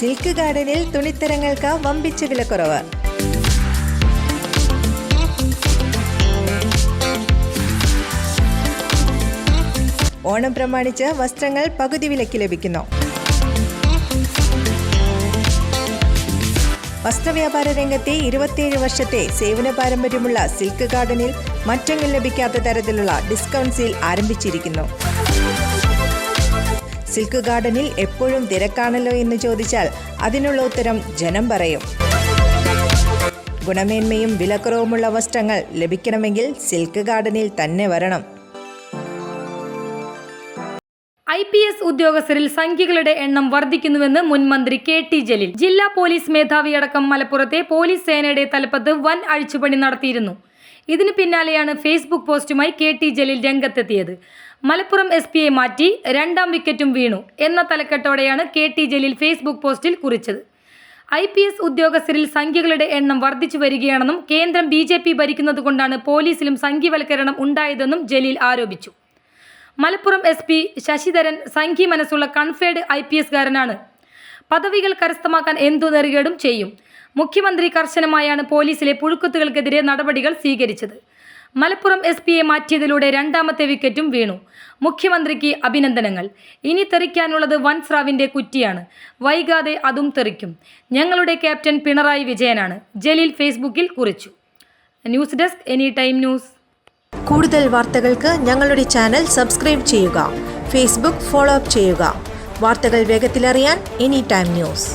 Silk ഗാർഡനിൽ തുണിത്തരങ്ങൾക്ക് വമ്പിച്ച വിലക്കുറവ്. ഓണം പ്രമാണിച്ച് വസ്ത്രങ്ങൾ പകുതി വിലയ്ക്ക് ലഭിക്കുന്നു. വസ്ത്രവ്യാപാര രംഗത്തെ 27 വർഷത്തെ സേവന പാരമ്പര്യമുള്ള സിൽക്ക് ഗാർഡനിൽ മറ്റെങ്ങും ലഭിക്കാത്ത തരത്തിലുള്ള ഡിസ്കൗണ്ട് സെയിൽ ആരംഭിച്ചിരിക്കുന്നു. സിൽക്ക് ഗാർഡനിൽ എപ്പോഴും തിരക്കാണല്ലോ എന്ന് ചോദിച്ചാൽ അതിനുള്ള ഉത്തരം ജനം പറയും. ഗുണമേന്മയും വിലക്കുറവുമുള്ള വസ്ത്രങ്ങൾ ലഭിക്കണമെങ്കിൽ സിൽക്ക് ഗാർഡനിൽ തന്നെ വരണം. IPS ഉദ്യോഗസ്ഥരിൽ സംഖ്യകളുടെ എണ്ണം വർദ്ധിക്കുന്നുവെന്ന് മുൻ മന്ത്രി KT ജലീൽ. ജില്ലാ പോലീസ് മേധാവിയടക്കം മലപ്പുറത്തെ പോലീസ് സേനയുടെ തലപ്പത്ത് വൻ അഴിച്ചുപണി നടത്തിയിരുന്നു. ഇതിന് പിന്നാലെയാണ് ഫേസ്ബുക്ക് പോസ്റ്റുമായി KT ജലീൽ രംഗത്തെത്തിയത്. മലപ്പുറം SPയെ മാറ്റി 2ാം വിക്കറ്റും വീണു എന്ന തലക്കെട്ടോടെയാണ് KT ജലീൽ ഫേസ്ബുക്ക് പോസ്റ്റിൽ കുറിച്ചത്. IPS ഉദ്യോഗസ്ഥരിൽ സംഖ്യകളുടെ എണ്ണം വർദ്ധിച്ചു വരികയാണെന്നും കേന്ദ്രം BJP ഭരിക്കുന്നതുകൊണ്ടാണ് പോലീസിലും സംഖ്യവൽക്കരണം ഉണ്ടായതെന്നും ജലീൽ ആരോപിച്ചു. മലപ്പുറം SP ശശിധരൻ സംഘി മനസ്സുള്ള കൺഫേഡ് IPSകാരനാണ്. പദവികൾ കരസ്ഥമാക്കാൻ എന്തു നെറുകേടും ചെയ്യും. മുഖ്യമന്ത്രി കർശനമായാണ് പോലീസിലെ പുഴുക്കുത്തുകൾക്കെതിരെ നടപടികൾ സ്വീകരിച്ചത്. മലപ്പുറം SPയെ മാറ്റിയതിലൂടെ 2ാമത്തെ വിക്കറ്റും വീണു. മുഖ്യമന്ത്രിക്ക് അഭിനന്ദനങ്ങൾ. ഇനി തെറിക്കാനുള്ളത് വൻസ്രാവിൻ്റെ കുറ്റിയാണ്. വൈകാതെ അതും തെറിക്കും. ഞങ്ങളുടെ ക്യാപ്റ്റൻ പിണറായി വിജയനാണ്, ജലീൽ ഫേസ്ബുക്കിൽ കുറിച്ചു. News desk any time news. കൂടുതൽ വാർത്തകൾക്ക് ഞങ്ങളുടെ ചാനൽ സബ്സ്ക്രൈബ് ചെയ്യുക. ഫേസ്ബുക്ക് ഫോളോ അപ്പ് ചെയ്യുക. വാർത്തകൾ വേഗത്തിലറിയാൻ എനി ടൈം ന്യൂസ്.